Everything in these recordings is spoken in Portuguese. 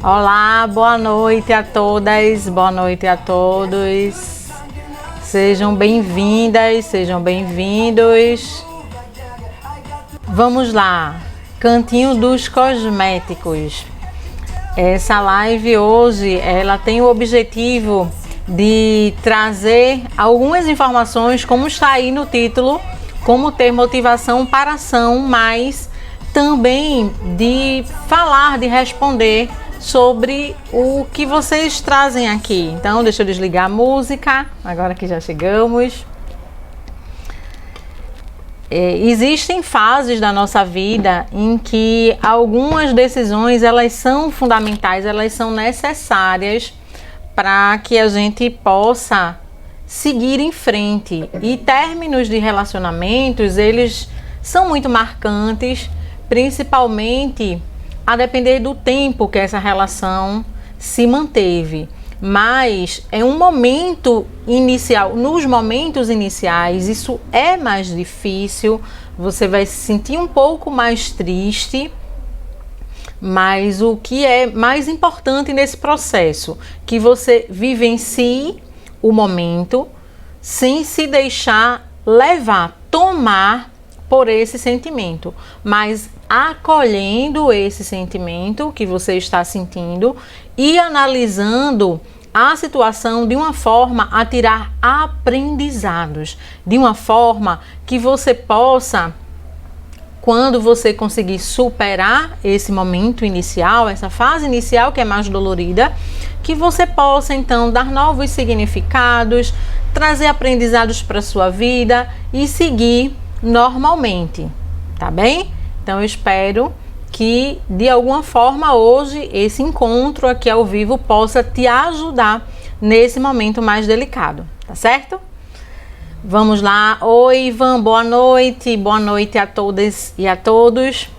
Olá, boa noite a todas, boa noite a todos. Sejam bem-vindas, sejam bem-vindos. Vamos lá, Cantinho dos Cosméticos. Essa live hoje, ela tem o objetivo de trazer algumas informações, como está aí no título, como ter motivação para ação, mas também de falar, de responder sobre o que vocês trazem aqui. Então, deixa eu desligar a música, agora que já chegamos. Existem fases da nossa vida em que algumas decisões, elas são fundamentais, elas são necessárias para que a gente possa seguir em frente. E términos de relacionamentos, eles são muito marcantes, principalmente a depender do tempo que essa relação se manteve. Mas é um momento inicial, nos momentos iniciais, isso é mais difícil, você vai se sentir um pouco mais triste, mas o que é mais importante nesse processo, que você vivencie o momento sem se deixar levar, tomar por esse sentimento, mas acolhendo esse sentimento que você está sentindo e analisando a situação de uma forma a tirar aprendizados, de uma forma que você possa, quando você conseguir superar esse momento inicial, essa fase inicial que é mais dolorida, que você possa então dar novos significados, trazer aprendizados para a sua vida e seguir normalmente, tá bem? Então eu espero que de alguma forma hoje esse encontro aqui ao vivo possa te ajudar nesse momento mais delicado, tá certo? Vamos lá. Oi, Ivan, boa noite a todas e a todos.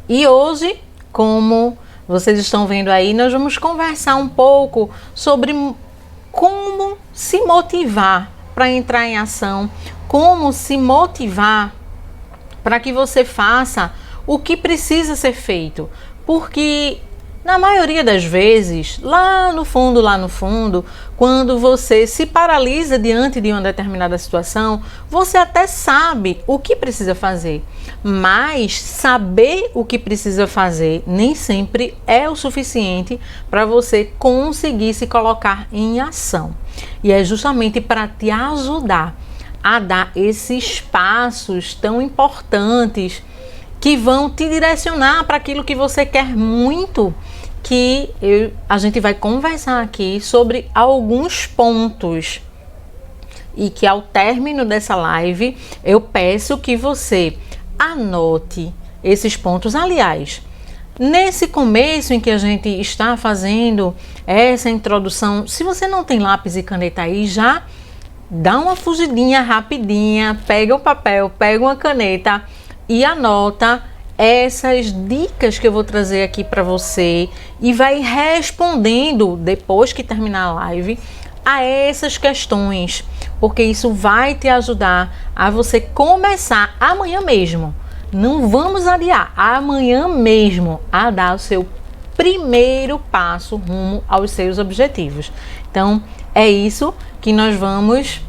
E hoje, como vocês estão vendo aí, nós vamos conversar um pouco sobre como se motivar para entrar em ação, como se motivar para que você faça o que precisa ser feito, porque na maioria das vezes, lá no fundo, quando você se paralisa diante de uma determinada situação, você até sabe o que precisa fazer, mas saber o que precisa fazer nem sempre é o suficiente para você conseguir se colocar em ação. E é justamente para te ajudar a dar esses passos tão importantes que vão te direcionar para aquilo que você quer muito, que a gente vai conversar aqui sobre alguns pontos e que ao término dessa live eu peço que você anote esses pontos. Aliás, nesse começo em que a gente está fazendo essa introdução, se você não tem lápis e caneta aí, já dá uma fugidinha rapidinha, pega o papel, pega uma caneta e anota essas dicas que eu vou trazer aqui para você e vai respondendo depois que terminar a live a essas questões, porque isso vai te ajudar a você começar amanhã mesmo. Não vamos adiar, amanhã mesmo a dar o seu primeiro passo rumo aos seus objetivos. Então, é isso que nós vamos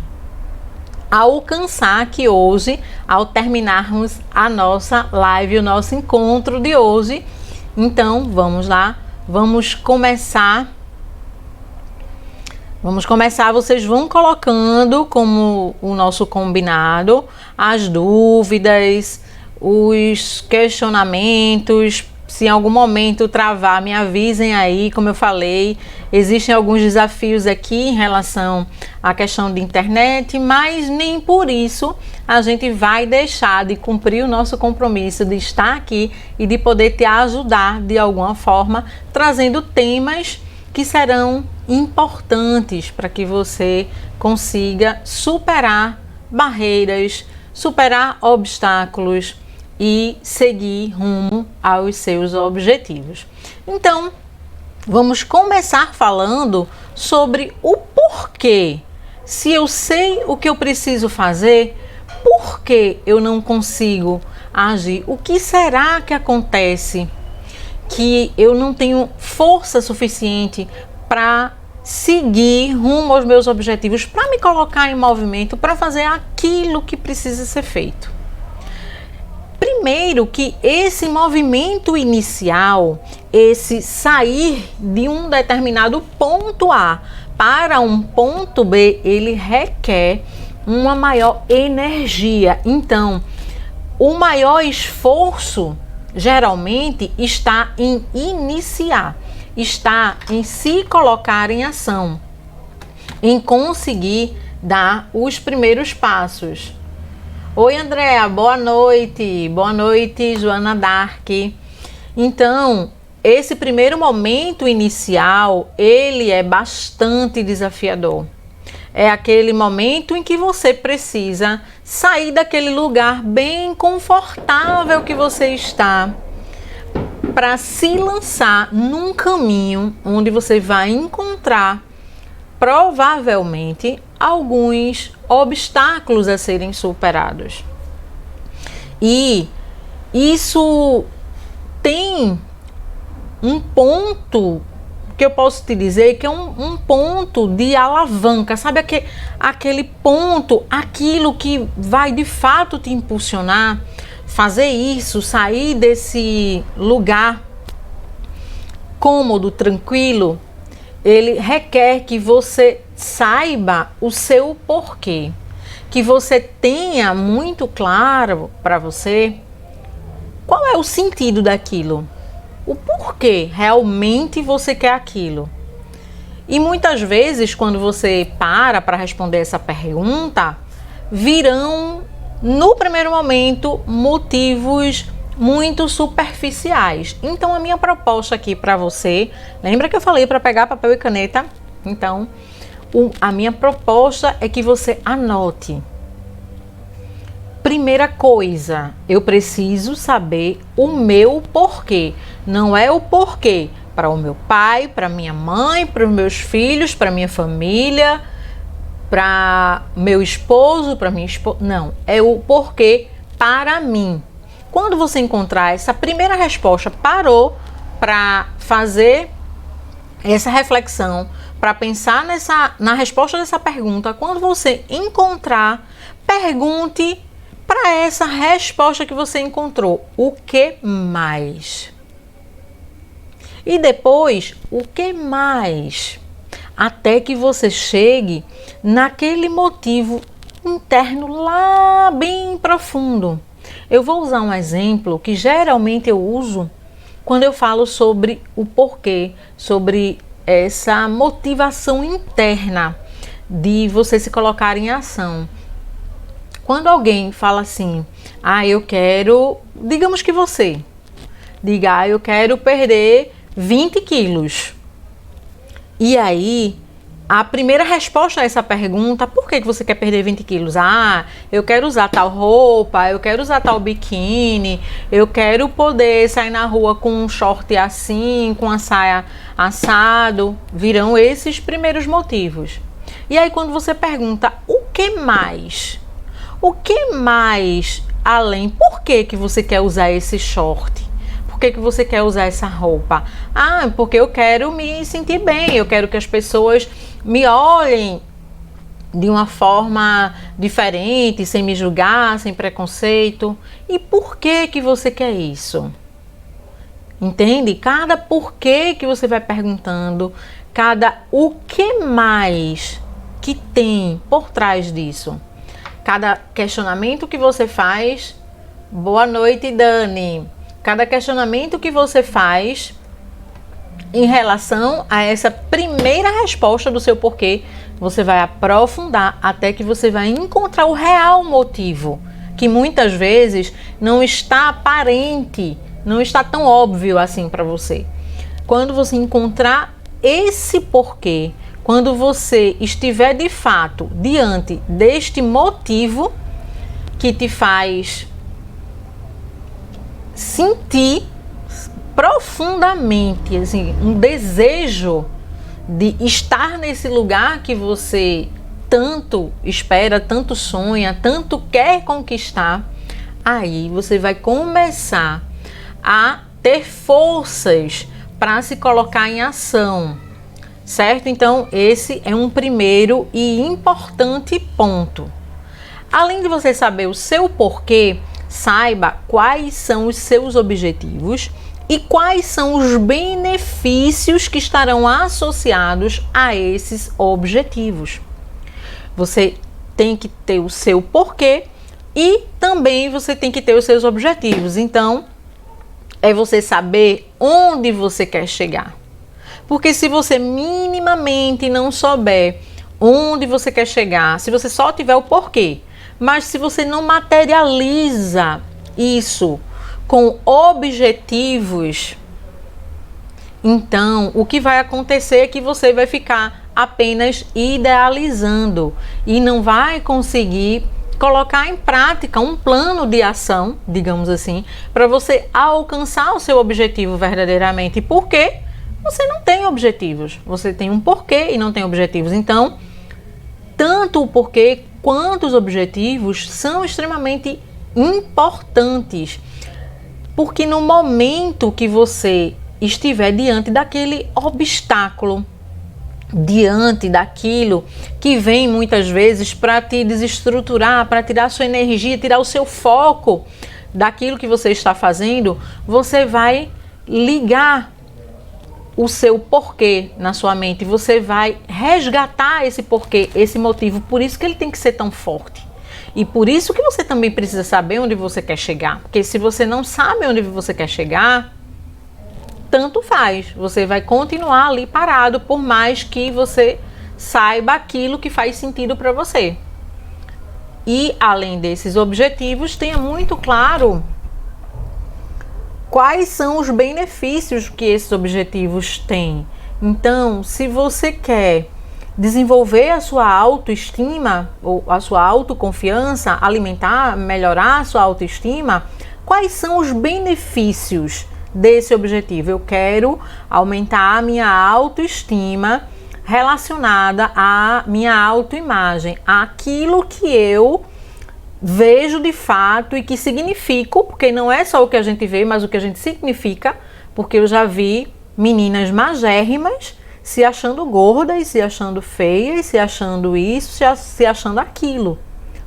alcançar aqui hoje, ao terminarmos a nossa live, o nosso encontro de hoje. Então, vamos lá, vamos começar. Vocês vão colocando como o nosso combinado as dúvidas, os questionamentos. Se em algum momento travar, me avisem aí. Como eu falei, existem alguns desafios aqui em relação à questão de internet, mas nem por isso a gente vai deixar de cumprir o nosso compromisso de estar aqui e de poder te ajudar de alguma forma, trazendo temas que serão importantes para que você consiga superar barreiras, superar obstáculos e seguir rumo aos seus objetivos. Então, vamos começar falando sobre o porquê. Se eu sei o que eu preciso fazer, por que eu não consigo agir? O que será que acontece que eu não tenho força suficiente para seguir rumo aos meus objetivos, para me colocar em movimento, para fazer aquilo que precisa ser feito. Primeiro que esse movimento inicial, esse sair de um determinado ponto A para um ponto B, ele requer uma maior energia. Então, o maior esforço geralmente está em iniciar, está em se colocar em ação, em conseguir dar os primeiros passos. Oi, Andréa, boa noite. Boa noite, Joana Dark. Então, esse primeiro momento inicial, ele é bastante desafiador. É aquele momento em que você precisa sair daquele lugar bem confortável que você está para se lançar num caminho onde você vai encontrar provavelmente alguns obstáculos a serem superados. E isso tem um ponto que eu posso te dizer que é um ponto de alavanca, sabe aquele ponto, aquilo que vai de fato te impulsionar, fazer isso, sair desse lugar cômodo, tranquilo. Ele requer que você saiba o seu porquê, que você tenha muito claro para você qual é o sentido daquilo, o porquê realmente você quer aquilo. E muitas vezes, quando você para responder essa pergunta, virão, no primeiro momento, motivos muito superficiais. Então, a minha proposta aqui para você, lembra que eu falei para pegar papel e caneta? Então, a minha proposta é que você anote. Primeira coisa, eu preciso saber o meu porquê. Não é o porquê para o meu pai, para minha mãe, para os meus filhos, para minha família, para meu esposo, para minha esposa. Não, é o porquê para mim. Quando você encontrar essa primeira resposta, parou para fazer essa reflexão, para pensar na resposta dessa pergunta. Quando você encontrar, pergunte para essa resposta que você encontrou: o que mais? E depois, o que mais? Até que você chegue naquele motivo interno lá bem profundo. Eu vou usar um exemplo que geralmente eu uso quando eu falo sobre o porquê, sobre essa motivação interna de você se colocar em ação. Quando alguém fala assim, eu quero, digamos que você diga, eu quero perder 20 quilos. E aí, a primeira resposta a essa pergunta, por que você quer perder 20 quilos? Eu quero usar tal roupa, eu quero usar tal biquíni, eu quero poder sair na rua com um short assim, com a saia assado. Virão esses primeiros motivos. E aí quando você pergunta, o que mais? O que mais além? Por que você quer usar esse short? Por que você quer usar essa roupa? Porque eu quero me sentir bem, eu quero que as pessoas me olhem de uma forma diferente, sem me julgar, sem preconceito. E por que você quer isso? Entende? Cada porquê que você vai perguntando, cada o que mais que tem por trás disso. Cada questionamento que você faz, boa noite, Dani. Cada questionamento que você faz em relação a essa primeira resposta do seu porquê, você vai aprofundar até que você vai encontrar o real motivo, que muitas vezes não está aparente, não está tão óbvio assim para você. Quando você encontrar esse porquê, quando você estiver de fato diante deste motivo que te faz sentir profundamente assim, um desejo de estar nesse lugar que você tanto espera, tanto sonha, tanto quer conquistar, aí você vai começar a ter forças para se colocar em ação, certo? Então, esse é um primeiro e importante ponto. Além de você saber o seu porquê, saiba quais são os seus objetivos e quais são os benefícios que estarão associados a esses objetivos. Você tem que ter o seu porquê e também você tem que ter os seus objetivos. Então, é você saber onde você quer chegar. Porque se você minimamente não souber onde você quer chegar, se você só tiver o porquê, mas se você não materializa isso com objetivos, então o que vai acontecer é que você vai ficar apenas idealizando e não vai conseguir colocar em prática um plano de ação, digamos assim, para você alcançar o seu objetivo verdadeiramente. Por quê? Você não tem objetivos, você tem um porquê e não tem objetivos. Então, tanto o porquê quanto os objetivos são extremamente importantes, porque no momento que você estiver diante daquele obstáculo, diante daquilo que vem muitas vezes para te desestruturar, para tirar sua energia, tirar o seu foco daquilo que você está fazendo, você vai ligar o seu porquê na sua mente, você vai resgatar esse porquê, esse motivo. Por isso que ele tem que ser tão forte. E por isso que você também precisa saber onde você quer chegar. Porque se você não sabe onde você quer chegar, tanto faz. Você vai continuar ali parado, por mais que você saiba aquilo que faz sentido para você. E além desses objetivos, tenha muito claro quais são os benefícios que esses objetivos têm. Então, se você quer desenvolver a sua autoestima ou a sua autoconfiança, alimentar, melhorar a sua autoestima, quais são os benefícios desse objetivo? Eu quero aumentar a minha autoestima relacionada à minha autoimagem, àquilo que eu vejo de fato e que significo, porque não é só o que a gente vê, mas o que a gente significa, porque eu já vi meninas magérrimas se achando gordas, se achando feias, se achando isso, se achando aquilo,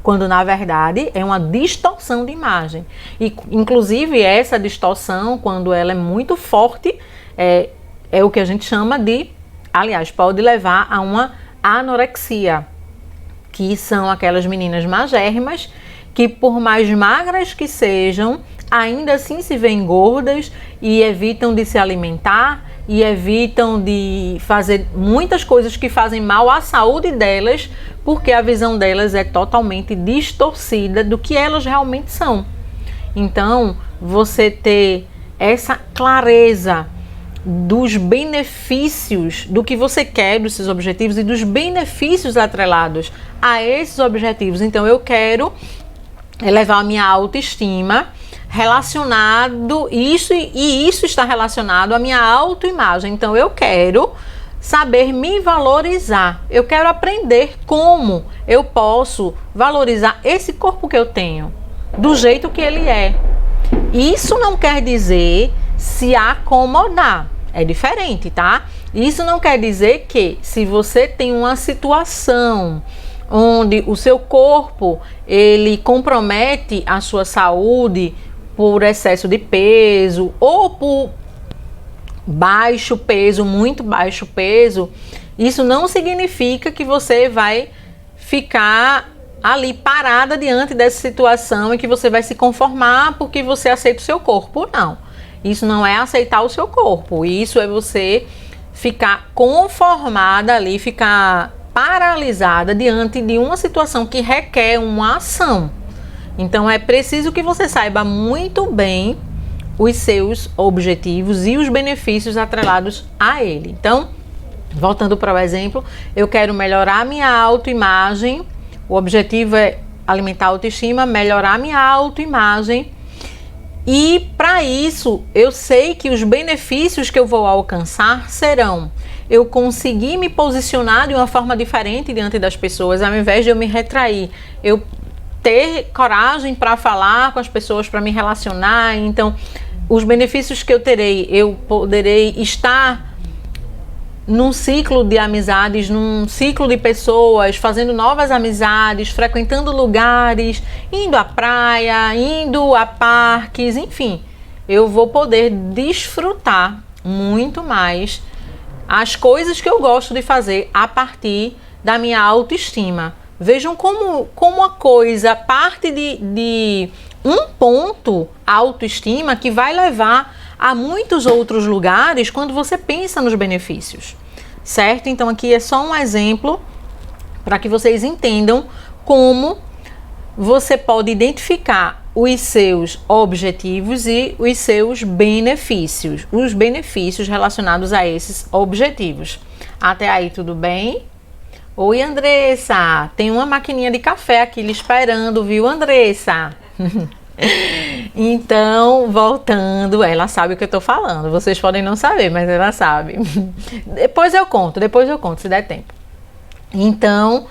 quando na verdade é uma distorção de imagem. E inclusive essa distorção, quando ela é muito forte, é o que a gente chama de, aliás, pode levar a uma anorexia, que são aquelas meninas magérrimas que, por mais magras que sejam, ainda assim se veem gordas e evitam de se alimentar e evitam de fazer muitas coisas que fazem mal à saúde delas, porque a visão delas é totalmente distorcida do que elas realmente são. Então, você ter essa clareza dos benefícios do que você quer, dos seus objetivos e dos benefícios atrelados a esses objetivos. Então, eu quero elevar a minha autoestima relacionado isso, e isso está relacionado à minha autoimagem. Então, eu quero saber me valorizar. Eu quero aprender como eu posso valorizar esse corpo que eu tenho, do jeito que ele é. Isso não quer dizer se acomodar. É diferente, tá? Isso não quer dizer que se você tem uma situação onde o seu corpo ele compromete a sua saúde por excesso de peso ou por baixo peso, muito baixo peso, isso não significa que você vai ficar ali parada diante dessa situação e que você vai se conformar porque você aceita o seu corpo. Não. Isso não é aceitar o seu corpo. Isso é você ficar conformada ali, ficar paralisada diante de uma situação que requer uma ação. Então é preciso que você saiba muito bem os seus objetivos e os benefícios atrelados a ele. Então, voltando para o exemplo, eu quero melhorar minha autoimagem. O objetivo é alimentar a autoestima, melhorar minha autoimagem. E para isso, eu sei que os benefícios que eu vou alcançar serão eu conseguir me posicionar de uma forma diferente diante das pessoas, ao invés de eu me retrair, eu ter coragem para falar com as pessoas, para me relacionar. Então, os benefícios que eu terei, eu poderei estar num ciclo de amizades, num ciclo de pessoas, fazendo novas amizades, frequentando lugares, indo à praia, indo a parques, enfim, eu vou poder desfrutar muito mais as coisas que eu gosto de fazer a partir da minha autoestima. Vejam como a coisa parte de um ponto, autoestima, que vai levar a muitos outros lugares quando você pensa nos benefícios, certo? Então aqui é só um exemplo para que vocês entendam como você pode identificar os seus objetivos e os seus benefícios, os benefícios relacionados a esses objetivos. Até aí, tudo bem? Oi, Andressa, tem uma maquininha de café aqui lhe esperando, viu, Andressa? Então, voltando, ela sabe o que eu tô falando. Vocês podem não saber, mas ela sabe. Depois eu conto, se der tempo. Então,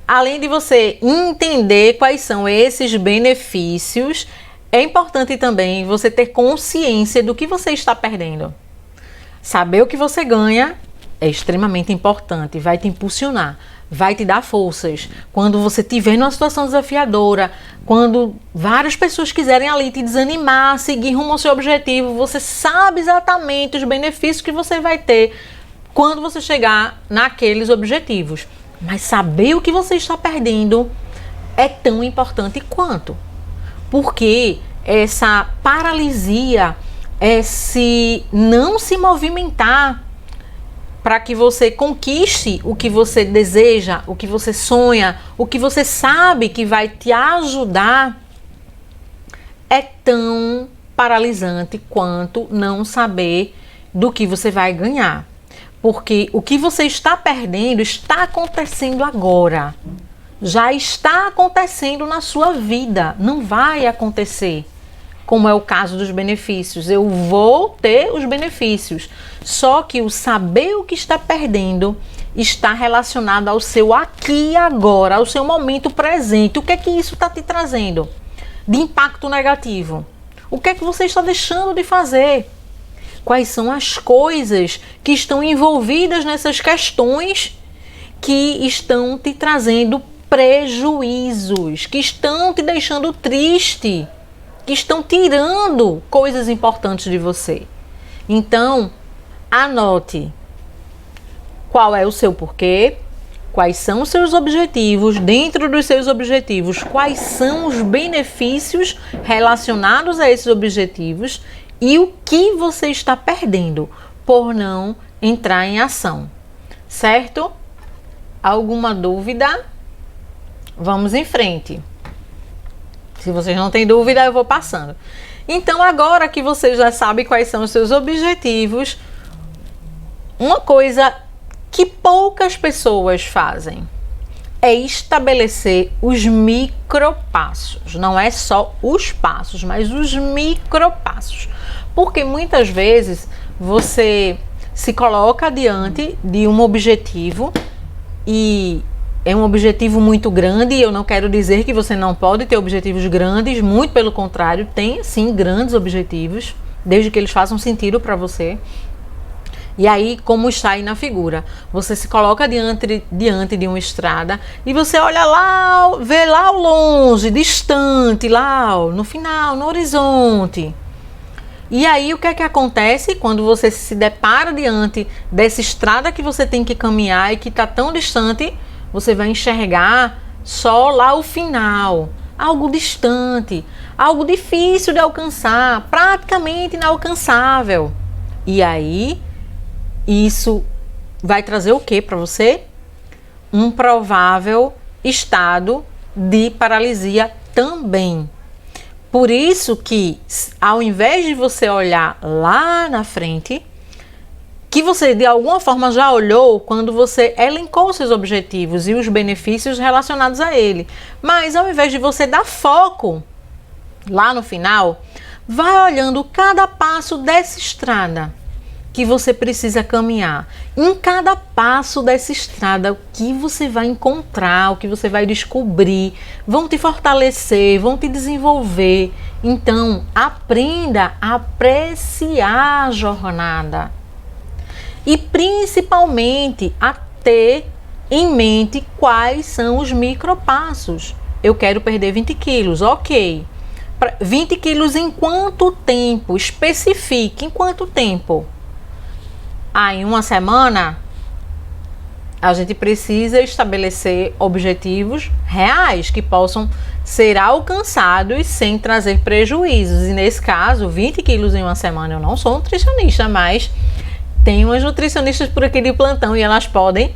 além de você entender quais são esses benefícios, é importante também você ter consciência do que você está perdendo. Saber o que você ganha é extremamente importante, vai te impulsionar, vai te dar forças. Quando você estiver numa situação desafiadora, quando várias pessoas quiserem ali te desanimar, seguir rumo ao seu objetivo, você sabe exatamente os benefícios que você vai ter quando você chegar naqueles objetivos. Mas saber o que você está perdendo é tão importante quanto. Porque essa paralisia, esse não se movimentar para que você conquiste o que você deseja, o que você sonha, o que você sabe que vai te ajudar, é tão paralisante quanto não saber do que você vai ganhar. Porque o que você está perdendo está acontecendo agora. Já está acontecendo na sua vida. Não vai acontecer, como é o caso dos benefícios. Eu vou ter os benefícios. Só que o saber o que está perdendo está relacionado ao seu aqui e agora, ao seu momento presente. O que é que isso está te trazendo de impacto negativo? O que é que você está deixando de fazer? Quais são as coisas que estão envolvidas nessas questões que estão te trazendo prejuízos, que estão te deixando triste, que estão tirando coisas importantes de você? Então, anote qual é o seu porquê, quais são os seus objetivos, dentro dos seus objetivos, quais são os benefícios relacionados a esses objetivos e o que você está perdendo por não entrar em ação, certo? Alguma dúvida? Vamos em frente. Se vocês não têm dúvida, eu vou passando. Então, agora que você já sabe quais são os seus objetivos, uma coisa que poucas pessoas fazem é estabelecer os micropassos. Não é só os passos, mas os micropassos. Porque muitas vezes você se coloca diante de um objetivo e é um objetivo muito grande, e eu não quero dizer que você não pode ter objetivos grandes, muito pelo contrário, tem sim grandes objetivos, desde que eles façam sentido para você. E aí, como está aí na figura, você se coloca diante de uma estrada e você olha lá, vê lá ao longe, distante, lá no final, no horizonte. E aí, o que é que acontece quando você se depara diante dessa estrada que você tem que caminhar e que está tão distante? Você vai enxergar só lá o final, algo distante, algo difícil de alcançar, praticamente inalcançável. E aí, isso vai trazer o que para você? Um provável estado de paralisia também. Por isso que, ao invés de você olhar lá na frente, que você de alguma forma já olhou quando você elencou seus objetivos e os benefícios relacionados a ele, mas ao invés de você dar foco lá no final, vai olhando cada passo dessa estrada que você precisa caminhar. Em cada passo dessa estrada, o que você vai encontrar, o que você vai descobrir, vão te fortalecer, vão te desenvolver Então, aprenda a apreciar a jornada. E principalmente a ter em mente quais são os micropassos. Eu quero perder 20 quilos, ok. 20 quilos em quanto tempo? Especifique em quanto tempo. Em uma semana, a gente precisa estabelecer objetivos reais que possam ser alcançados sem trazer prejuízos. E nesse caso, 20 quilos em uma semana, eu não sou nutricionista, mas tem umas nutricionistas por aqui de plantão e elas podem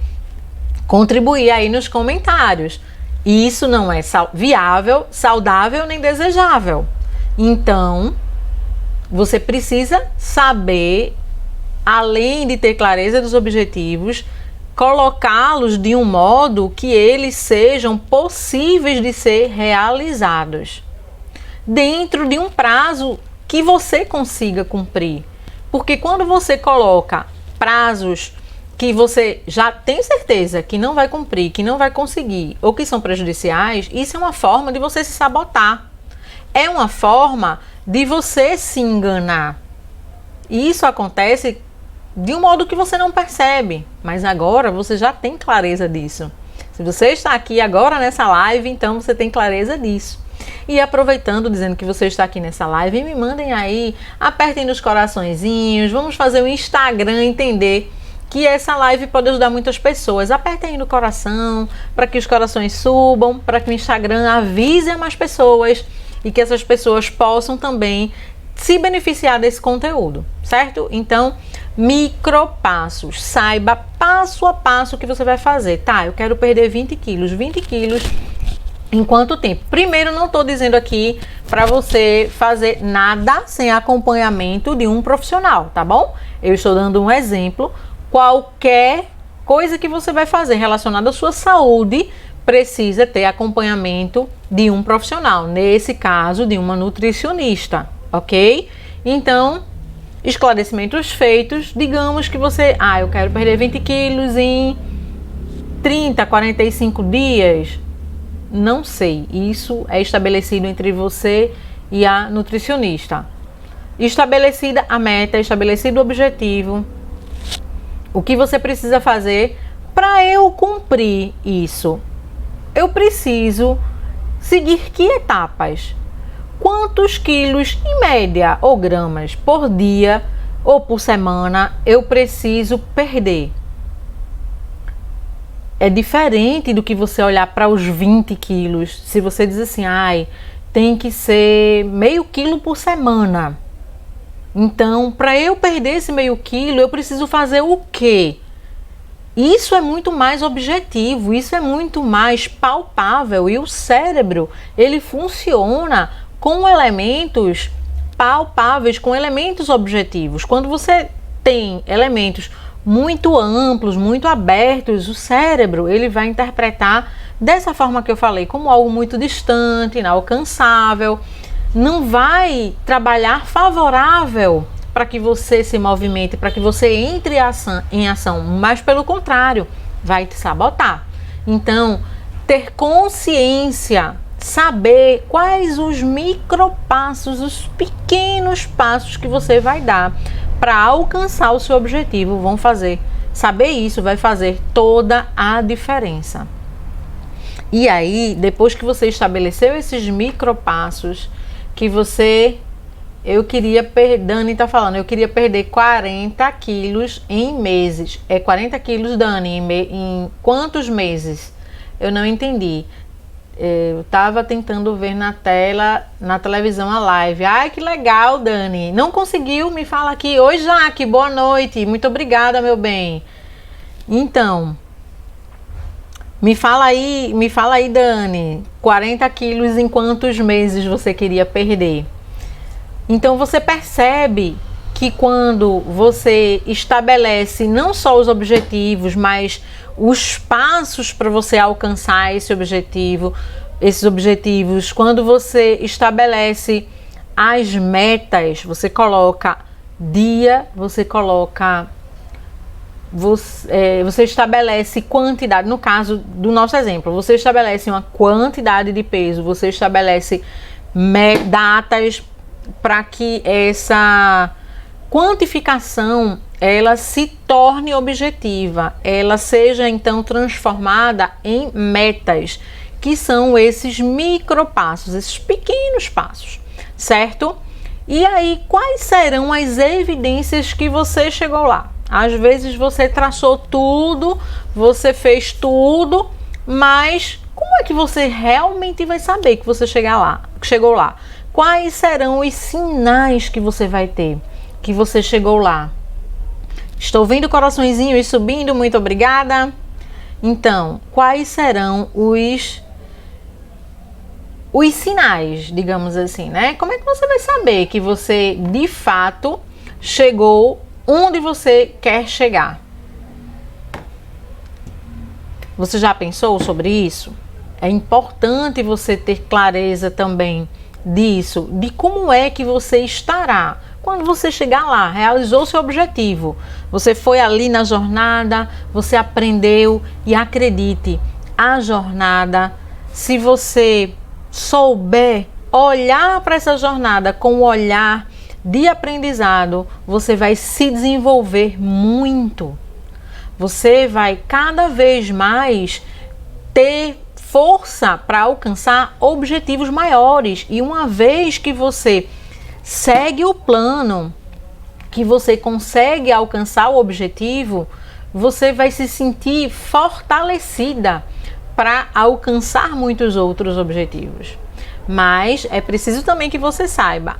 contribuir aí nos comentários. Isso não é viável, saudável nem desejável. Então, você precisa saber, além de ter clareza dos objetivos, colocá-los de um modo que eles sejam possíveis de ser realizados, dentro de um prazo que você consiga cumprir. Porque quando você coloca prazos que você já tem certeza que não vai cumprir, que não vai conseguir ou que são prejudiciais, isso é uma forma de você se sabotar. É uma forma de você se enganar. E isso acontece de um modo que você não percebe, mas agora você já tem clareza disso. Se você está aqui agora nessa live, então você tem clareza disso. E aproveitando, dizendo que você está aqui nessa live, me mandem aí, apertem nos coraçõezinhos, vamos fazer o Instagram entender que essa live pode ajudar muitas pessoas. Apertem aí no coração, para que os corações subam, para que o Instagram avise a mais pessoas e que essas pessoas possam também se beneficiar desse conteúdo, certo? Então, micropassos. Saiba passo a passo o que você vai fazer. Tá, eu quero perder 20 quilos. 20 quilos em quanto tempo? Primeiro, não estou dizendo aqui para você fazer nada sem acompanhamento de um profissional, tá bom? Eu estou dando um exemplo. Qualquer coisa que você vai fazer relacionada à sua saúde precisa ter acompanhamento de um profissional. Nesse caso, de uma nutricionista, ok? Então, esclarecimentos feitos, digamos que você, eu quero perder 20 quilos em 30, 45 dias. Não sei, isso é estabelecido entre você e a nutricionista. Estabelecida a meta, estabelecido o objetivo, o que você precisa fazer para eu cumprir isso? Eu preciso seguir que etapas? Quantos quilos em média ou gramas por dia ou por semana eu preciso perder? É diferente do que você olhar para os 20 quilos. Se você diz assim, tem que ser meio quilo por semana. Então, para eu perder esse meio quilo, eu preciso fazer o quê? Isso é muito mais objetivo, isso é muito mais palpável. E o cérebro, ele funciona com elementos palpáveis, com elementos objetivos. Quando você tem elementos muito amplos, muito abertos, o cérebro ele vai interpretar dessa forma que eu falei, como algo muito distante, inalcançável. Não vai trabalhar favorável para que você se movimente, para que você entre em ação, mas pelo contrário, vai te sabotar. Então, ter consciência, saber quais os micropassos, os pequenos passos que você vai dar para alcançar o seu objetivo vão fazer. Saber isso vai fazer toda a diferença. E aí, depois que você estabeleceu esses micropassos, que você... Dani está falando, eu queria perder 40 quilos em meses. É 40 quilos, Dani, em quantos meses? Eu não entendi. Eu estava tentando ver na televisão a live. Ai, que legal, Dani. Não conseguiu? Me fala aqui. Oi, Jaque, boa noite. Muito obrigada, meu bem. Então, me fala aí, Dani. 40 quilos em quantos meses você queria perder? Então, você percebe que quando você estabelece não só os objetivos, mas os passos para você alcançar esses objetivos, quando você estabelece as metas, você coloca dia, você estabelece quantidade. No caso do nosso exemplo, você estabelece uma quantidade de peso, você estabelece datas para que essa quantificação ela se torne objetiva, ela seja então transformada em metas, que são esses micropassos, esses pequenos passos, certo? E aí, quais serão as evidências que você chegou lá? Às vezes você traçou tudo, você fez tudo, mas como é que você realmente vai saber que você chegou lá? Quais serão os sinais que você vai ter que você chegou lá? Estou vendo coraçõezinhos subindo, muito obrigada. Então, quais serão os sinais, digamos assim, né? Como é que você vai saber que você, de fato, chegou onde você quer chegar? Você já pensou sobre isso? É importante você ter clareza também disso, de como é que você estará quando você chegar lá, realizou seu objetivo. Você foi ali na jornada, você aprendeu, e acredite, a jornada, se você souber olhar para essa jornada com o olhar de aprendizado, você vai se desenvolver muito. Você vai cada vez mais ter força para alcançar objetivos maiores. E uma vez que você segue o plano, que você consegue alcançar o objetivo, você vai se sentir fortalecida para alcançar muitos outros objetivos. Mas é preciso também que você saiba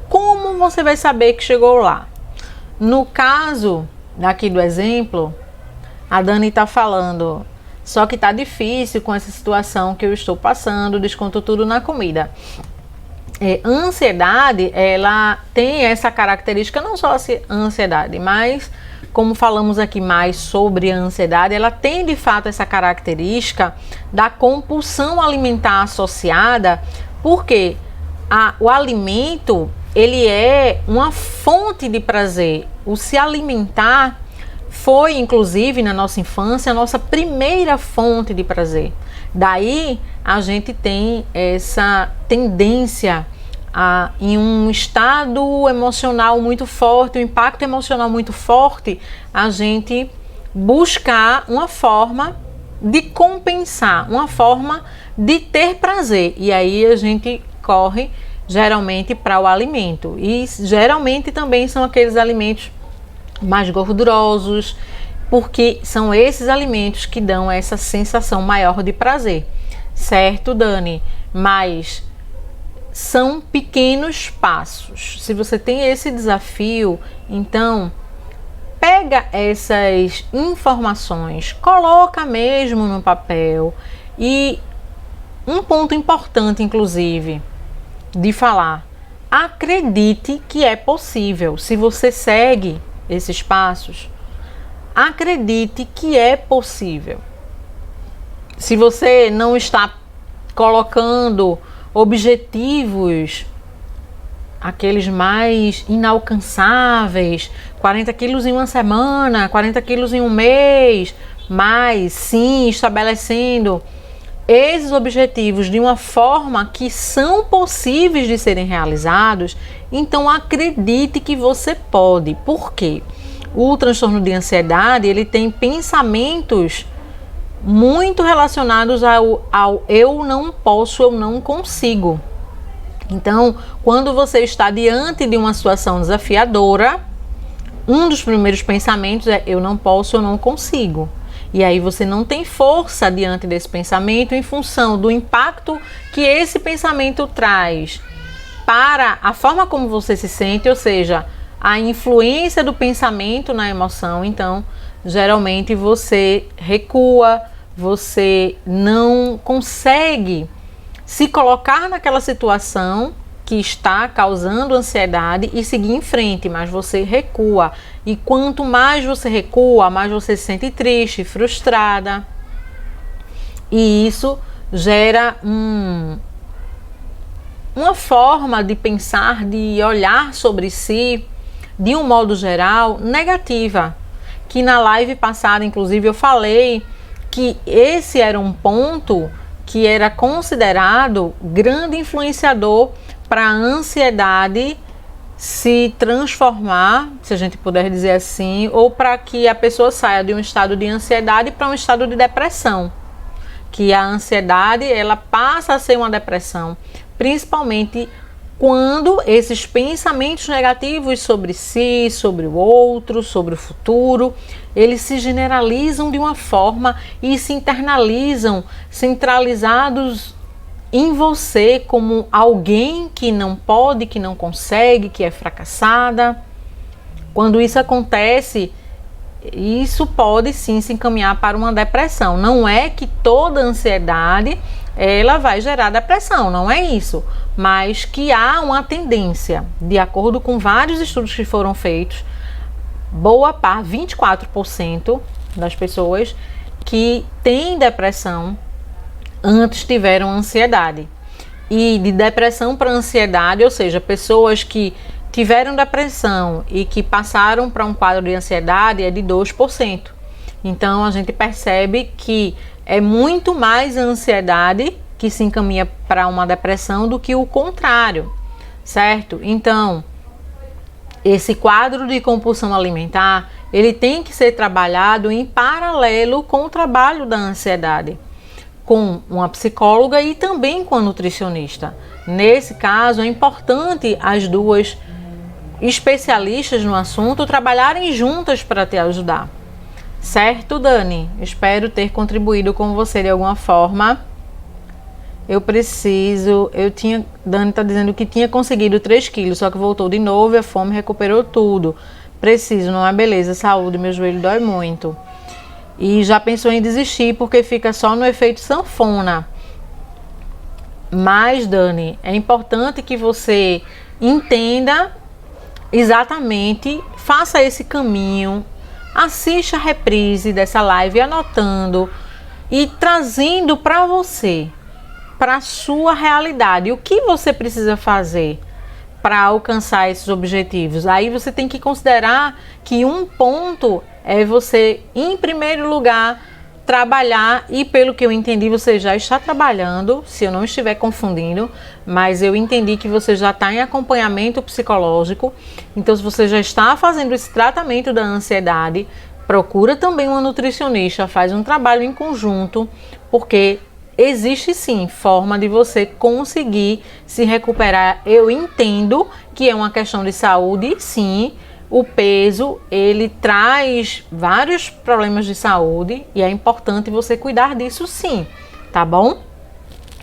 como você vai saber que chegou lá. No caso daqui do exemplo, a Dani está falando, só que está difícil com essa situação que eu estou passando, desconto tudo na comida. A ansiedade, ela tem essa característica, não só a ansiedade, mas como falamos aqui mais sobre a ansiedade, ela tem de fato essa característica da compulsão alimentar associada, porque o alimento, ele é uma fonte de prazer. O se alimentar foi, inclusive, na nossa infância, a nossa primeira fonte de prazer. Daí a gente tem essa tendência em um estado emocional muito forte, um impacto emocional muito forte, a gente buscar uma forma de compensar, uma forma de ter prazer. E aí a gente corre geralmente para o alimento. E geralmente também são aqueles alimentos mais gordurosos, porque são esses alimentos que dão essa sensação maior de prazer, certo, Dani? Mas são pequenos passos. Se você tem esse desafio, então pega essas informações, coloca mesmo no papel. E um ponto importante, inclusive, de falar, acredite que é possível. Se você segue esses passos, acredite que é possível. Se você não está colocando objetivos, aqueles mais inalcançáveis, 40 quilos em uma semana, 40 quilos em um mês, mas sim estabelecendo esses objetivos de uma forma que são possíveis de serem realizados, então acredite que você pode. Por quê? O transtorno de ansiedade, ele tem pensamentos muito relacionados ao eu não posso, eu não consigo. Então, quando você está diante de uma situação desafiadora, um dos primeiros pensamentos é eu não posso, eu não consigo. E aí você não tem força diante desse pensamento em função do impacto que esse pensamento traz para a forma como você se sente, ou seja, a influência do pensamento na emoção. Então, geralmente você recua, você não consegue se colocar naquela situação que está causando ansiedade e seguir em frente, mas você recua. E quanto mais você recua, mais você se sente triste, frustrada. E isso gera uma forma de pensar, de olhar sobre si, de um modo geral, negativa. Que na live passada, inclusive, eu falei que esse era um ponto que era considerado grande influenciador para a ansiedade se transformar, se a gente puder dizer assim, ou para que a pessoa saia de um estado de ansiedade para um estado de depressão. Que a ansiedade, ela passa a ser uma depressão, principalmente quando esses pensamentos negativos sobre si, sobre o outro, sobre o futuro, eles se generalizam de uma forma e se internalizam, centralizados em você como alguém que não pode, que não consegue, que é fracassada. Quando isso acontece, isso pode sim se encaminhar para uma depressão. Não é que toda ansiedade ela vai gerar depressão, não é isso, mas que há uma tendência, de acordo com vários estudos que foram feitos, boa parte, 24% das pessoas que têm depressão antes tiveram ansiedade. E de depressão para ansiedade, ou seja, pessoas que tiveram depressão e que passaram para um quadro de ansiedade é de 2%. Então a gente percebe que é muito mais a ansiedade que se encaminha para uma depressão do que o contrário, certo? Então, esse quadro de compulsão alimentar, ele tem que ser trabalhado em paralelo com o trabalho da ansiedade, com uma psicóloga e também com a nutricionista. Nesse caso, é importante as duas especialistas no assunto trabalharem juntas para te ajudar. Certo, Dani? Espero ter contribuído com você de alguma forma. Dani está dizendo que tinha conseguido 3 quilos, só que voltou de novo e a fome recuperou tudo. Preciso, não é beleza, saúde, meu joelho dói muito. E já pensou em desistir porque fica só no efeito sanfona. Mas, Dani, é importante que você entenda exatamente, faça esse caminho, assista a reprise dessa live anotando e trazendo para você, para a sua realidade, o que você precisa fazer para alcançar esses objetivos. Aí você tem que considerar que um ponto é você, em primeiro lugar, trabalhar, e pelo que eu entendi, você já está trabalhando, se eu não estiver confundindo, mas eu entendi que você já está em acompanhamento psicológico. Então, se você já está fazendo esse tratamento da ansiedade, procura também uma nutricionista, faz um trabalho em conjunto, porque existe sim forma de você conseguir se recuperar. Eu entendo que é uma questão de saúde, sim. O peso, ele traz vários problemas de saúde e é importante você cuidar disso sim, tá bom?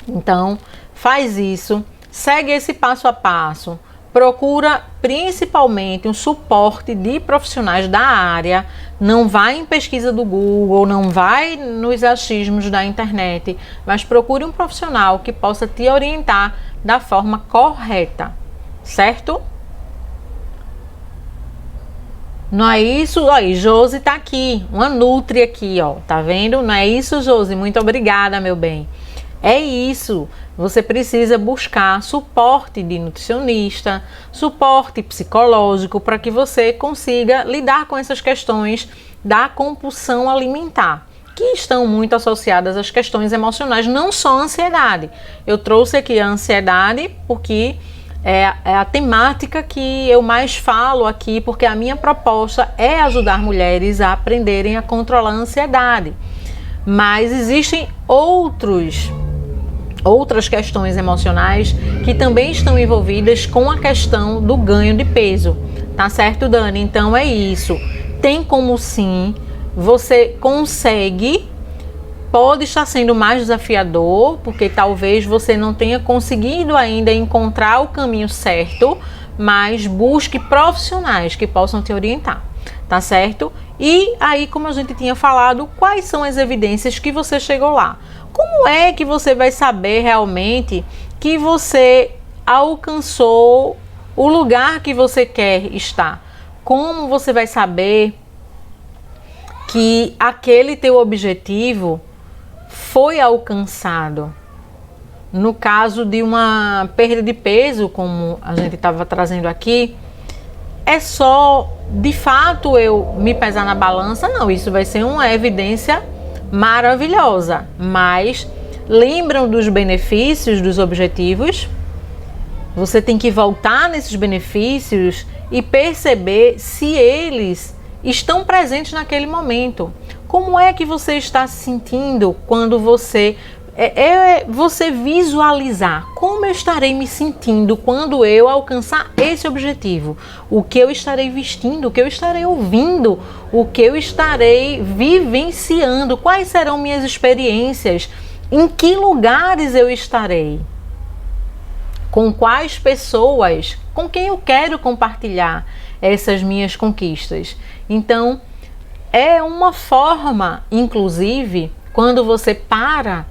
Então, faz isso, segue esse passo a passo, procura principalmente um suporte de profissionais da área, não vai em pesquisa do Google, não vai nos achismos da internet, mas procure um profissional que possa te orientar da forma correta, certo? Não é isso? Olha, Josi tá aqui, uma nutri aqui, ó, tá vendo? Não é isso, Josi? Muito obrigada, meu bem. É isso, você precisa buscar suporte de nutricionista, suporte psicológico para que você consiga lidar com essas questões da compulsão alimentar, que estão muito associadas às questões emocionais, não só a ansiedade. Eu trouxe aqui a ansiedade porque é a temática que eu mais falo aqui, porque a minha proposta é ajudar mulheres a aprenderem a controlar a ansiedade. Mas existem outras questões emocionais que também estão envolvidas com a questão do ganho de peso. Tá certo, Dani? Então é isso. Tem como sim, você consegue. Pode estar sendo mais desafiador, porque talvez você não tenha conseguido ainda encontrar o caminho certo, mas busque profissionais que possam te orientar, tá certo? E aí, como a gente tinha falado, quais são as evidências que você chegou lá? Como é que você vai saber realmente que você alcançou o lugar que você quer estar? Como você vai saber que aquele teu objetivo foi alcançado? No caso de uma perda de peso, como a gente estava trazendo aqui, é só de fato eu me pesar na balança? Não, isso vai ser uma evidência maravilhosa, mas lembram dos benefícios dos objetivos. Você tem que voltar nesses benefícios e perceber se eles estão presentes naquele momento. Como é que você está se sentindo quando você visualizar como eu estarei me sentindo quando eu alcançar esse objetivo, o que eu estarei vestindo, o que eu estarei ouvindo, o que eu estarei vivenciando, quais serão minhas experiências, em que lugares eu estarei, com quais pessoas, com quem eu quero compartilhar essas minhas conquistas. Então, é uma forma, inclusive, quando você para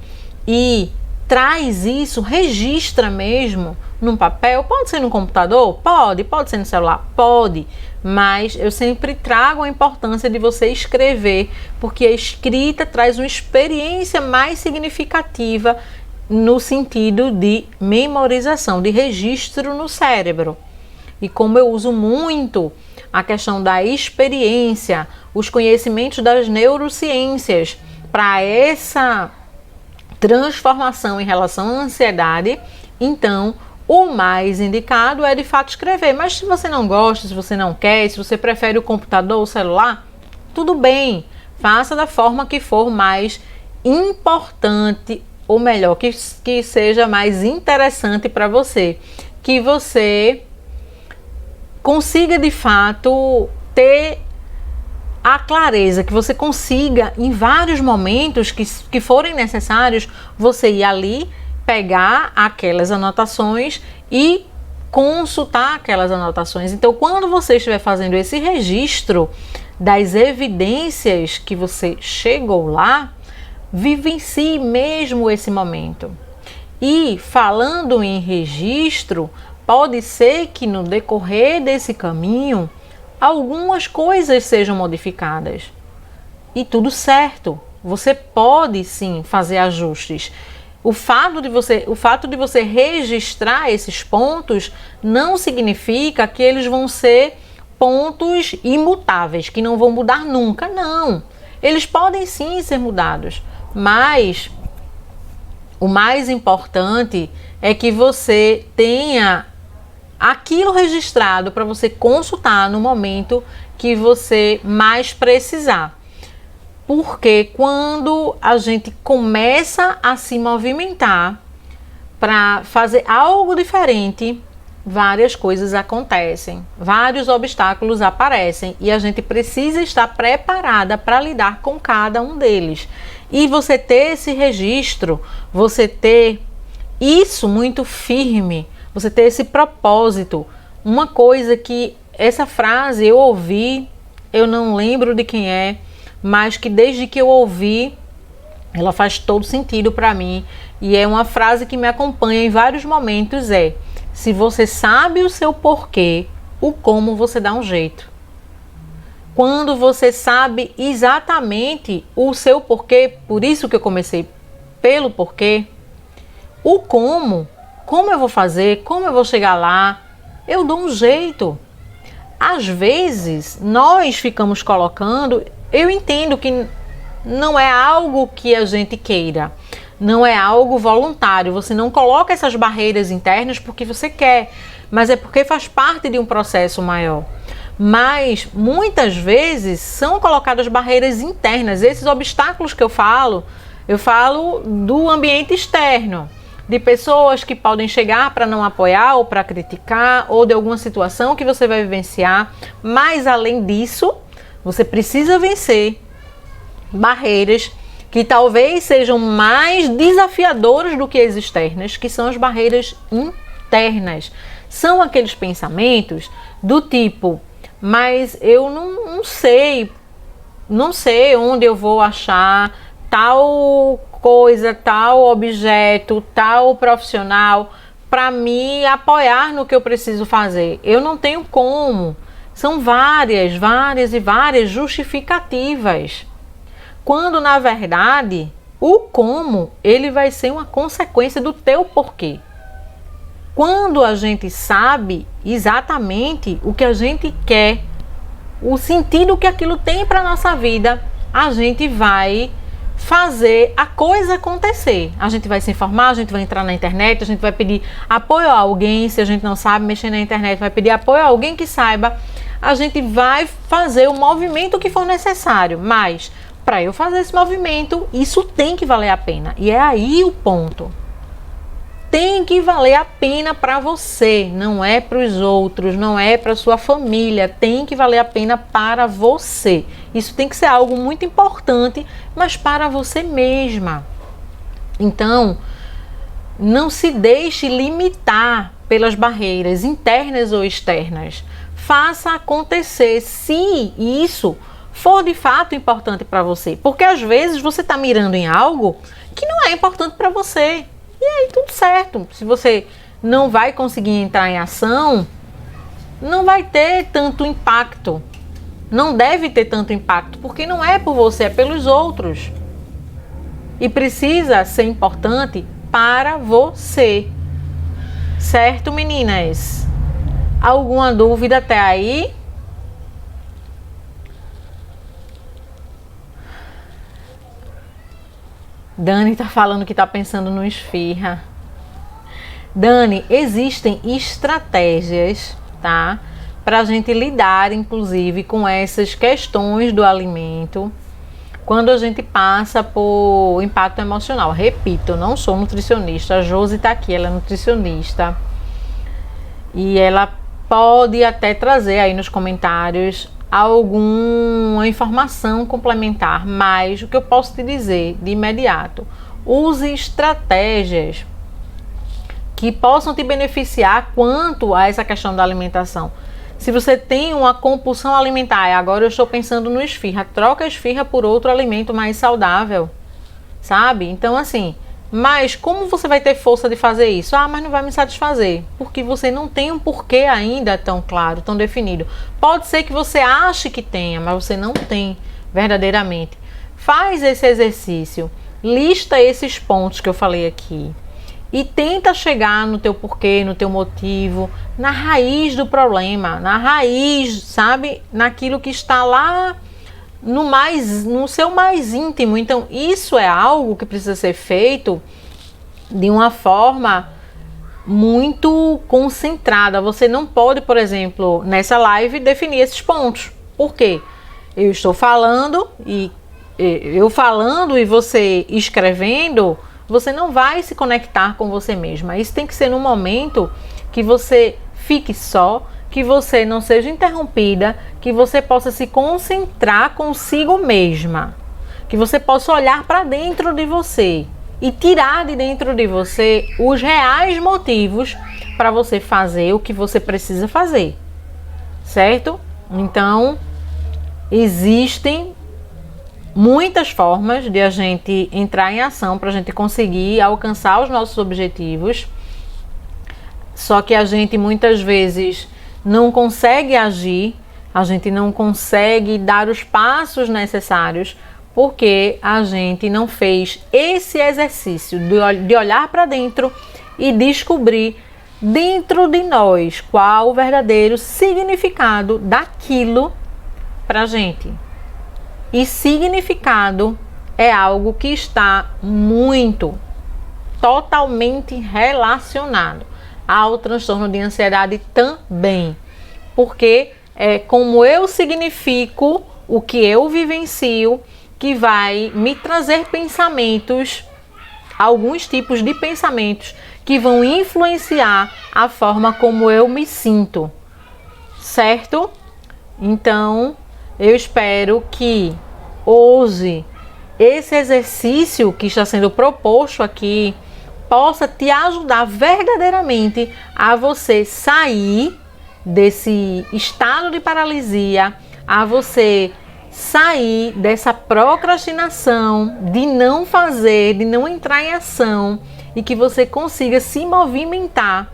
e traz isso, registra mesmo num papel, pode ser no computador? Pode ser no celular? Pode, mas eu sempre trago a importância de você escrever, porque a escrita traz uma experiência mais significativa no sentido de memorização, de registro no cérebro. E como eu uso muito a questão da experiência, os conhecimentos das neurociências para essa transformação em relação à ansiedade, então o mais indicado é de fato escrever. Mas se você não gosta, se você não quer, se você prefere o computador ou o celular, tudo bem, faça da forma que for mais importante, ou melhor, que seja mais interessante para você, que você consiga de fato ter a clareza, que você consiga em vários momentos que forem necessários, você ir ali, pegar aquelas anotações e consultar aquelas anotações. Então, quando você estiver fazendo esse registro das evidências que você chegou lá, vivencie mesmo esse momento. E falando em registro, pode ser que no decorrer desse caminho algumas coisas sejam modificadas. E tudo certo. Você pode sim fazer ajustes. O fato de você registrar esses pontos não significa que eles vão ser pontos imutáveis, que não vão mudar nunca. Não. Eles podem sim ser mudados. Mas o mais importante é que você tenha aquilo registrado para você consultar no momento que você mais precisar. Porque quando a gente começa a se movimentar para fazer algo diferente, várias coisas acontecem, vários obstáculos aparecem e a gente precisa estar preparada para lidar com cada um deles. E você ter esse registro, você ter isso muito firme, você ter esse propósito. Uma coisa que essa frase eu ouvi, eu não lembro de quem é, mas que desde que eu ouvi, ela faz todo sentido para mim. E é uma frase que me acompanha em vários momentos, se você sabe o seu porquê, o como você dá um jeito. Quando você sabe exatamente o seu porquê, por isso que eu comecei pelo porquê, o como eu vou fazer, como eu vou chegar lá, eu dou um jeito. Às vezes, nós ficamos colocando, eu entendo que não é algo que a gente queira, não é algo voluntário, você não coloca essas barreiras internas porque você quer, mas é porque faz parte de um processo maior. Mas muitas vezes são colocadas barreiras internas, esses obstáculos que eu falo do ambiente externo, de pessoas que podem chegar para não apoiar ou para criticar, ou de alguma situação que você vai vivenciar. Mas além disso, você precisa vencer barreiras que talvez sejam mais desafiadoras do que as externas, que são as barreiras internas. São aqueles pensamentos do tipo, mas eu não sei onde eu vou achar tal coisa, tal objeto, tal profissional para me apoiar no que eu preciso fazer. Eu não tenho como. São várias e várias justificativas. Quando, na verdade, o como, ele vai ser uma consequência do teu porquê. Quando a gente sabe exatamente o que a gente quer, o sentido que aquilo tem para a nossa vida, a gente vai fazer a coisa acontecer. A gente vai se informar, a gente vai entrar na internet, a gente vai pedir apoio a alguém, se a gente não sabe mexer na internet, vai pedir apoio a alguém que saiba. A gente vai fazer o movimento que for necessário, mas para eu fazer esse movimento, isso tem que valer a pena. E é aí o ponto. Tem que valer a pena para você, não é para os outros, não é para sua família, tem que valer a pena para você. Isso tem que ser algo muito importante, mas para você mesma. Então, não se deixe limitar pelas barreiras internas ou externas. Faça acontecer, se isso for de fato importante para você. Porque às vezes você está mirando em algo que não é importante para você. E aí tudo certo. Se você não vai conseguir entrar em ação, não vai ter tanto impacto. Não deve ter tanto impacto, porque não é por você, é pelos outros. E precisa ser importante para você. Certo, meninas? Alguma dúvida até aí? Dani tá falando que tá pensando no esfirra. Dani, existem estratégias, tá? Pra gente lidar, inclusive, com essas questões do alimento quando a gente passa por impacto emocional. Repito, eu não sou nutricionista. A Josi tá aqui, ela é nutricionista. E ela pode até trazer aí nos comentários alguma informação complementar, mas o que eu posso te dizer de imediato, use estratégias que possam te beneficiar quanto a essa questão da alimentação. Se você tem uma compulsão alimentar, agora eu estou pensando no esfirra, troca a esfirra por outro alimento mais saudável, sabe? Então assim, mas como você vai ter força de fazer isso? Ah, mas não vai me satisfazer, porque você não tem um porquê ainda tão claro, tão definido. Pode ser que você ache que tenha, mas você não tem verdadeiramente. Faz esse exercício, lista esses pontos que eu falei aqui e tenta chegar no teu porquê, no teu motivo, na raiz do problema, na raiz, sabe? Naquilo que está lá no seu mais íntimo. Então isso é algo que precisa ser feito de uma forma muito concentrada. Você não pode, por exemplo, nessa live definir esses pontos. Por quê? Eu estou falando e você escrevendo, você não vai se conectar com você mesma. Isso tem que ser num momento que você fique só, que você não seja interrompida, que você possa se concentrar consigo mesma, que você possa olhar para dentro de você e tirar de dentro de você os reais motivos para você fazer o que você precisa fazer, certo? Então, existem muitas formas de a gente entrar em ação para a gente conseguir alcançar os nossos objetivos, só que a gente muitas vezes não consegue agir, a gente não consegue dar os passos necessários porque a gente não fez esse exercício de olhar para dentro e descobrir dentro de nós qual o verdadeiro significado daquilo para a gente. E significado é algo que está totalmente relacionado ao transtorno de ansiedade também, porque é como eu significo o que eu vivencio que vai me trazer pensamentos, alguns tipos de pensamentos que vão influenciar a forma como eu me sinto, certo? Então, eu espero que hoje esse exercício que está sendo proposto aqui possa te ajudar verdadeiramente a você sair desse estado de paralisia, a você sair dessa procrastinação de não fazer, de não entrar em ação e que você consiga se movimentar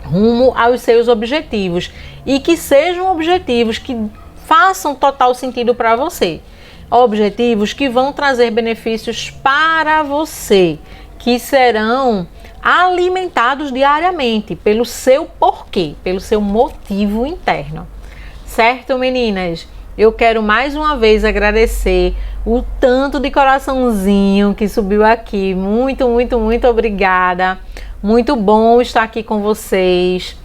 rumo aos seus objetivos e que sejam objetivos que façam total sentido para você. Objetivos que vão trazer benefícios para você, que serão alimentados diariamente pelo seu porquê, pelo seu motivo interno. Certo, meninas? Eu quero mais uma vez agradecer o tanto de coraçãozinho que subiu aqui. Muito, muito, muito obrigada. Muito bom estar aqui com vocês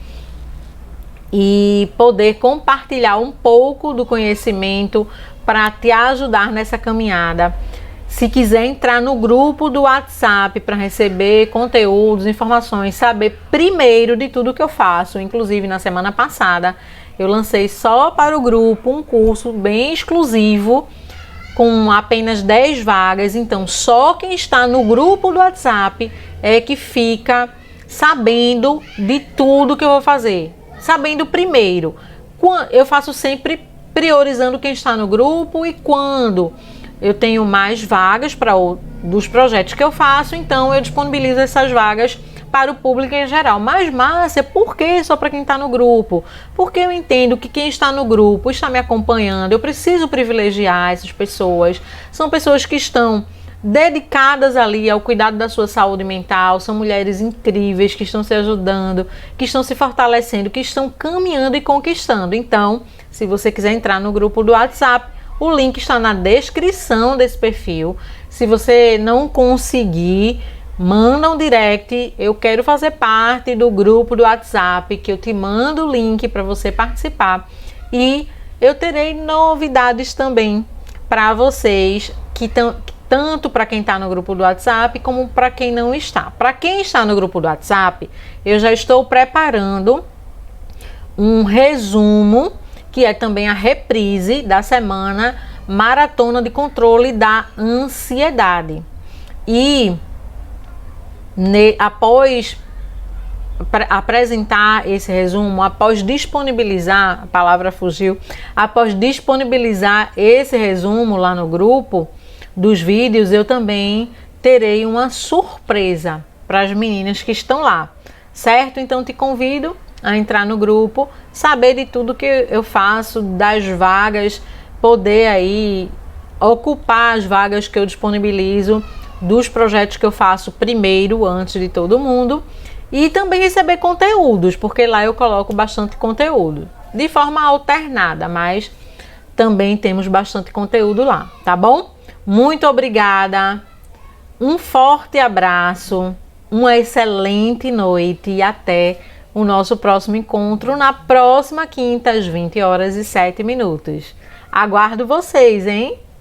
e poder compartilhar um pouco do conhecimento para te ajudar nessa caminhada. Se quiser entrar no grupo do WhatsApp para receber conteúdos, informações, saber primeiro de tudo que eu faço, inclusive na semana passada eu lancei só para o grupo um curso bem exclusivo com apenas 10 vagas, então só quem está no grupo do WhatsApp é que fica sabendo de tudo que eu vou fazer, sabendo primeiro. Eu faço sempre priorizando quem está no grupo e quando eu tenho mais vagas dos projetos que eu faço, então eu disponibilizo essas vagas para o público em geral. Mas, Márcia, por que só para quem está no grupo? Porque eu entendo que quem está no grupo está me acompanhando, eu preciso privilegiar essas pessoas. São pessoas que estão dedicadas ali ao cuidado da sua saúde mental, são mulheres incríveis que estão se ajudando, que estão se fortalecendo, que estão caminhando e conquistando. Então, se você quiser entrar no grupo do WhatsApp, o link está na descrição desse perfil. Se você não conseguir, manda um direct. Eu quero fazer parte do grupo do WhatsApp, que eu te mando o link para você participar. E eu terei novidades também para vocês, tanto para quem está no grupo do WhatsApp, como para quem não está. Para quem está no grupo do WhatsApp, eu já estou preparando um resumo, que é também a reprise da semana Maratona de Controle da Ansiedade. E após apresentar esse resumo, após disponibilizar, a palavra fugiu, após disponibilizar esse resumo lá no grupo dos vídeos, eu também terei uma surpresa para as meninas que estão lá, certo? Então te convido a entrar no grupo, saber de tudo que eu faço, das vagas, poder aí ocupar as vagas que eu disponibilizo, dos projetos que eu faço primeiro, antes de todo mundo, e também receber conteúdos, porque lá eu coloco bastante conteúdo, de forma alternada, mas também temos bastante conteúdo lá, tá bom? Muito obrigada, um forte abraço, uma excelente noite e até o nosso próximo encontro na próxima quinta, às 20h07. Aguardo vocês, hein?